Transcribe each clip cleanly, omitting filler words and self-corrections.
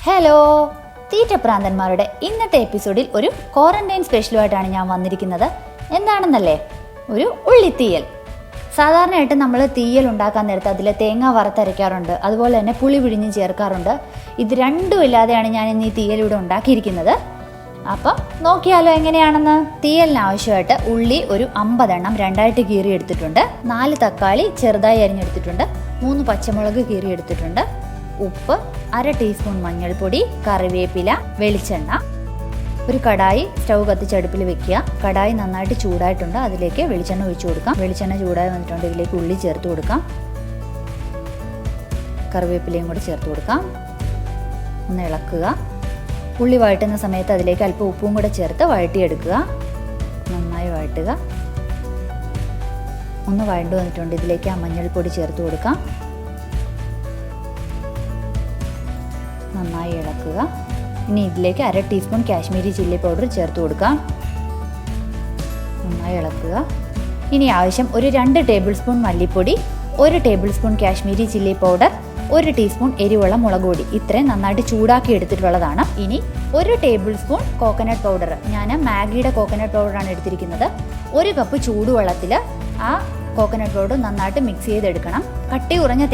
Hello, തീറ്റ പ്രാന്തന്മാരുടെ ഇന്നത്തെ എപ്പിസോഡിൽ ഒരു ക്വാറന്റൈൻ സ്പെഷ്യലുമായിട്ടാണ് ഞാൻ വന്നിരിക്കുന്നത്. എന്താണെന്നല്ലേ, ഒരു ഉള്ളിത്തീയൽ. സാധാരണയായിട്ട് നമ്മൾ തീയൽ ഉണ്ടാക്കാൻ നേരത്ത് അതിൽ തേങ്ങ വറുത്തരയ്ക്കാറുണ്ട്, അതുപോലെ തന്നെ പുളി പിഴിഞ്ഞ് ചേർക്കാറുണ്ട്. ഇത് രണ്ടും ഇല്ലാതെയാണ് ഞാൻ ഇന്ന് ഈ തീയൽ ഇവിടെ ഉണ്ടാക്കിയിരിക്കുന്നത്. അപ്പം നോക്കിയാലോ എങ്ങനെയാണെന്ന്. തീയലിന് ആവശ്യമായിട്ട് ഉള്ളി ഒരു 50 എണ്ണം രണ്ടായിട്ട് കീറി എടുത്തിട്ടുണ്ട്, 4 തക്കാളി ചെറുതായി അരിഞ്ഞെടുത്തിട്ടുണ്ട്, 3 പച്ചമുളക് കീറി എടുത്തിട്ടുണ്ട്, ഉപ്പ്, 1/2 ടീസ്പൂൺ മഞ്ഞൾപ്പൊടി, കറിവേപ്പില, വെളിച്ചെണ്ണ. ഒരു കടായി സ്റ്റൗ കത്തിച്ചടുപ്പിൽ വെക്കുക. കടായി നന്നായിട്ട് ചൂടായിട്ടുണ്ട്, അതിലേക്ക് വെളിച്ചെണ്ണ ഒഴിച്ചു കൊടുക്കാം. വെളിച്ചെണ്ണ ചൂടായി വന്നിട്ടുണ്ട്, ഇതിലേക്ക് ഉള്ളി ചേർത്ത് കൊടുക്കാം. കറിവേപ്പിലയും കൂടി ചേർത്ത് കൊടുക്കാം. ഒന്ന് ഇളക്കുക. ഉള്ളി വഴറ്റുന്ന സമയത്ത് അതിലേക്ക് അല്പം ഉപ്പും കൂടെ ചേർത്ത് വഴറ്റിയെടുക്കുക. നന്നായി വഴറ്റുക. ഒന്ന് വഴണ്ടു വന്നിട്ടുണ്ട്, ഇതിലേക്ക് ആ മഞ്ഞൾപ്പൊടി ചേർത്ത് കൊടുക്കാം. നന്നായി ഇളക്കുക. ഇനി ഇതിലേക്ക് 1/2 ടീസ്പൂൺ കാശ്മീരി ചില്ലി പൗഡർ ചേർത്ത് കൊടുക്കാം. നന്നായി ഇളക്കുക. ഇനി ആവശ്യം ഒരു 2 ടേബിൾ സ്പൂൺ മല്ലിപ്പൊടി, 1 table spoon Kashmiri chilli powder, 1 teaspoon എരിവുള്ള മുളക് പൊടി. ഇത്രയും നന്നായിട്ട് ചൂടാക്കി എടുത്തിട്ടുള്ളതാണ്. ഇനി 1 ടേബിൾ സ്പൂൺ കോക്കനട്ട് പൗഡർ. ഞാൻ മാഗിയുടെ കോക്കനട്ട് പൗഡറാണ് എടുത്തിരിക്കുന്നത്. 1 കപ്പ് ചൂടുവെള്ളത്തിൽ ആ കോക്കനട്ട് പൗഡർ നന്നായിട്ട് മിക്സ് ചെയ്തെടുക്കണം. കട്ടി കുറഞ്ഞ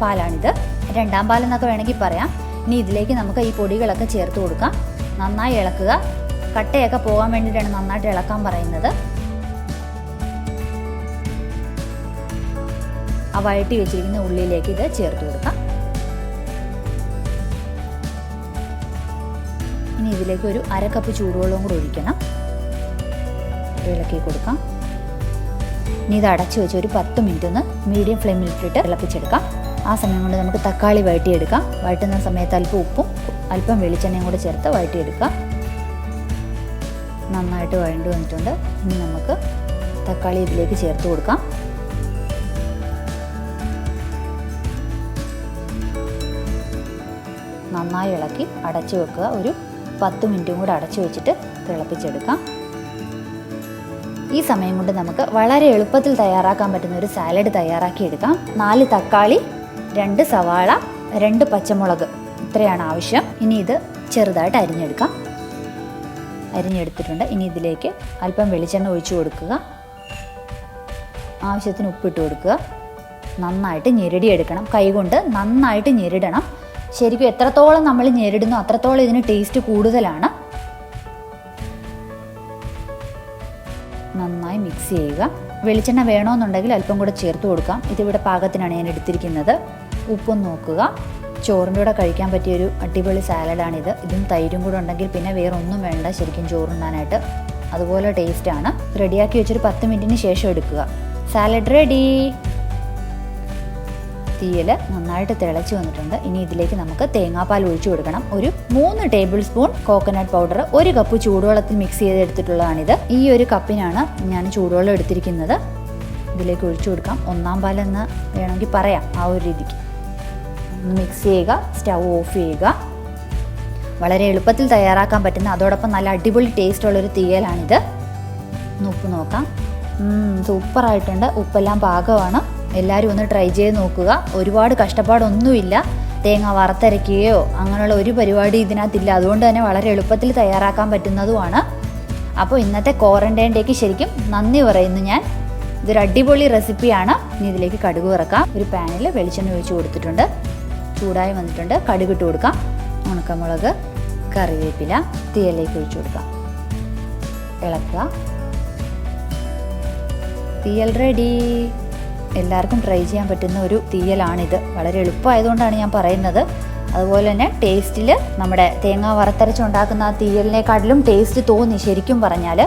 പാലാണിത്, 2ാം പാലെന്നൊക്കെ വേണമെങ്കിൽ പറയാം. ഇനി ഇതിലേക്ക് നമുക്ക് ഈ പൊടികളൊക്കെ ചേർത്ത് കൊടുക്കാം. നന്നായി ഇളക്കുക. കട്ടയൊക്കെ പോകാൻ വേണ്ടിയിട്ടാണ് നന്നായിട്ട് ഇളക്കാൻ പറയുന്നത്. ആ വഴറ്റി വെച്ചിരിക്കുന്ന ഉള്ളിയിലേക്ക് ഇത് ചേർത്ത് കൊടുക്കാം. ഇനി ഇതിലേക്ക് ഒരു 1/2 കപ്പ് ചൂടുവെള്ളവും കൂടി ഒഴിക്കണം. ഇളക്കി കൊടുക്കാം. ഇനി ഇത് അടച്ചു വെച്ച് ഒരു 10 മിനിറ്റ് ഒന്ന് മീഡിയം ഫ്ലെയിമിൽ ഇട്ടിട്ട് തിളപ്പിച്ചെടുക്കാം. ആ സമയം കൊണ്ട് നമുക്ക് തക്കാളി വഴറ്റിയെടുക്കാം. വഴറ്റുന്ന സമയത്ത് അല്പം ഉപ്പും അല്പം വെളിച്ചെണ്ണയും കൂടെ ചേർത്ത് വഴറ്റിയെടുക്കാം. നന്നായിട്ട് വഴണ്ടു വന്നിട്ടുണ്ട്. ഇനി നമുക്ക് തക്കാളി ഇതിലേക്ക് ചേർത്ത് കൊടുക്കാം. നന്നായി ഇളക്കി അടച്ചു വെക്കുക. ഒരു 10 മിനിറ്റും കൂടെ അടച്ചു വെച്ചിട്ട് തിളപ്പിച്ചെടുക്കാം. ഈ സമയം കൊണ്ട് നമുക്ക് വളരെ എളുപ്പത്തിൽ തയ്യാറാക്കാൻ പറ്റുന്ന ഒരു സാലഡ് തയ്യാറാക്കിയെടുക്കാം. 4 തക്കാളി, 2 സവാള, 2 പച്ചമുളക്, ഇത്രയാണ് ആവശ്യം. ഇനി ഇത് ചെറുതായിട്ട് അരിഞ്ഞെടുക്കാം. അരിഞ്ഞെടുത്തിട്ടുണ്ട്. ഇനി ഇതിലേക്ക് അല്പം വെളിച്ചെണ്ണ ഒഴിച്ചു കൊടുക്കുക. ആവശ്യത്തിന് ഉപ്പിട്ട് കൊടുക്കുക. നന്നായിട്ട് ഞെരടിയെടുക്കണം. കൈകൊണ്ട് നന്നായിട്ട് ഞെരടണം. ശരിക്കും എത്രത്തോളം നമ്മൾ ഞെരടുന്നോ അത്രത്തോളം ഇതിന് ടേസ്റ്റ് കൂടുതലാണ്. നന്നായി മിക്സ് ചെയ്യുക. വെളിച്ചെണ്ണ വേണമെന്നുണ്ടെങ്കിൽ അല്പം കൂടെ ചേർത്ത് കൊടുക്കാം. ഇതിവിടെ പാകത്തിനാണ് ഞാൻ എടുത്തിരിക്കുന്നത്. ഉപ്പും നോക്കുക. ചോറിൻ്റെ കൂടെ കഴിക്കാൻ പറ്റിയൊരു അടിപൊളി സാലഡാണിത്. ഇതും തൈരും കൂടെ ഉണ്ടെങ്കിൽ പിന്നെ വേറെ ഒന്നും വേണ്ട ശരിക്കും ചോറുണ്ണാനായിട്ട്. അതുപോലെ ടേസ്റ്റാണ്. റെഡിയാക്കി വെച്ചൊരു 10 മിനിറ്റിന് ശേഷം എടുക്കുക. Salad ready. തീയൽ നന്നായിട്ട് തിളച്ച് വന്നിട്ടുണ്ട്. ഇനി ഇതിലേക്ക് നമുക്ക് തേങ്ങാപ്പാൽ ഒഴിച്ചു കൊടുക്കണം. ഒരു 3 table spoon coconut powder, 1 cup ചൂടുവെള്ളത്തിൽ മിക്സ് ചെയ്ത് എടുത്തിട്ടുള്ളതാണിത്. ഈ ഒരു കപ്പിനാണ് ഞാൻ ചൂടുവെള്ളം എടുത്തിരിക്കുന്നത്. ഇതിലേക്ക് ഒഴിച്ചു കൊടുക്കാം. 1ാം പാലെന്ന് വേണമെങ്കിൽ പറയാം. ആ ഒരു രീതിക്ക് ഒന്ന് മിക്സ് ചെയ്യുക. സ്റ്റൗ ഓഫ് ചെയ്യുക. വളരെ എളുപ്പത്തിൽ തയ്യാറാക്കാൻ പറ്റുന്ന, അതോടൊപ്പം നല്ല അടിപൊളി ടേസ്റ്റുള്ളൊരു തീയലാണിത്. ഉപ്പ് നോക്കാം. സൂപ്പറായിട്ടുണ്ട്. ഉപ്പെല്ലാം പാകമാണ്. എല്ലാവരും ഒന്ന് ട്രൈ ചെയ്ത് നോക്കുക. ഒരുപാട് കഷ്ടപ്പാടൊന്നുമില്ല. തേങ്ങ വറുത്തരയ്ക്കുകയോ അങ്ങനെയുള്ള ഒരു പരിപാടി ഇതിനകത്തില്ല. അതുകൊണ്ട് തന്നെ വളരെ എളുപ്പത്തിൽ തയ്യാറാക്കാൻ പറ്റുന്നതുമാണ്. അപ്പോൾ ഇന്നത്തെ ക്വാറന്റൈൻ ഡേക്ക് ശരിക്കും നന്ദി പറയുന്നു ഞാൻ. ഇതൊരു അടിപൊളി റെസിപ്പിയാണ്. ഇനി ഇതിലേക്ക് കടുക് വറക്കാം. ഒരു പാനിൽ വെളിച്ചെണ്ണ ഒഴിച്ച് കൊടുത്തിട്ടുണ്ട്. ചൂടായി വന്നിട്ടുണ്ട്. കടുക് ഇട്ട് കൊടുക്കാം. ഉണക്കമുളക്, കറിവേപ്പില തീയലിലേക്ക് ഒഴിച്ചു കൊടുക്കാം. ഇളക്കുക. തീയൽ റെഡി. എല്ലാവർക്കും ട്രൈ ചെയ്യാൻ പറ്റുന്ന ഒരു തീയലാണിത്. വളരെ എളുപ്പമായതുകൊണ്ടാണ് ഞാൻ പറയുന്നത്. അതുപോലെ തന്നെ ടേസ്റ്റിൽ നമ്മുടെ തേങ്ങ വറുത്തരച്ചുണ്ടാക്കുന്ന ആ തീയലിനെക്കാട്ടിലും ടേസ്റ്റ് തോന്നി. ശരിക്കും പറഞ്ഞാൽ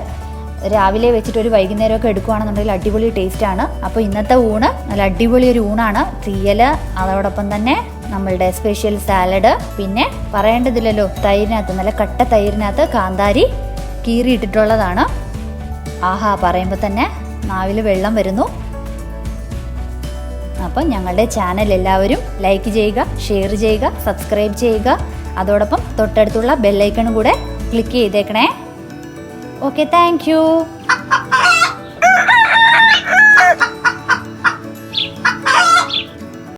രാവിലെ വെച്ചിട്ട് ഒരു വൈകുന്നേരമൊക്കെ എടുക്കുകയാണെന്നുണ്ടെങ്കിൽ അടിപൊളി ടേസ്റ്റാണ്. അപ്പോൾ ഇന്നത്തെ ഊണ് നല്ല അടിപൊളി ഒരു ഊണാണ്. തീയൽ, അതോടൊപ്പം തന്നെ നമ്മളുടെ സ്പെഷ്യൽ സാലഡ്, പിന്നെ പറയേണ്ടതില്ലല്ലോ തൈരിനകത്ത്, നല്ല കട്ട തൈരിനകത്ത് കാന്താരി കീറിയിട്ടിട്ടുള്ളതാണ്. ആഹാ, പറയുമ്പോൾ തന്നെ നാവിൽ വെള്ളം വരുന്നു. അപ്പം ഞങ്ങളുടെ ചാനൽ എല്ലാവരും ലൈക്ക് ചെയ്യുക, ഷെയർ ചെയ്യുക, സബ്സ്ക്രൈബ് ചെയ്യുക. അതോടൊപ്പം തൊട്ടടുത്തുള്ള ബെല്ലൈക്കണും കൂടെ ക്ലിക്ക് ചെയ്തേക്കണേ. Okay, thank you.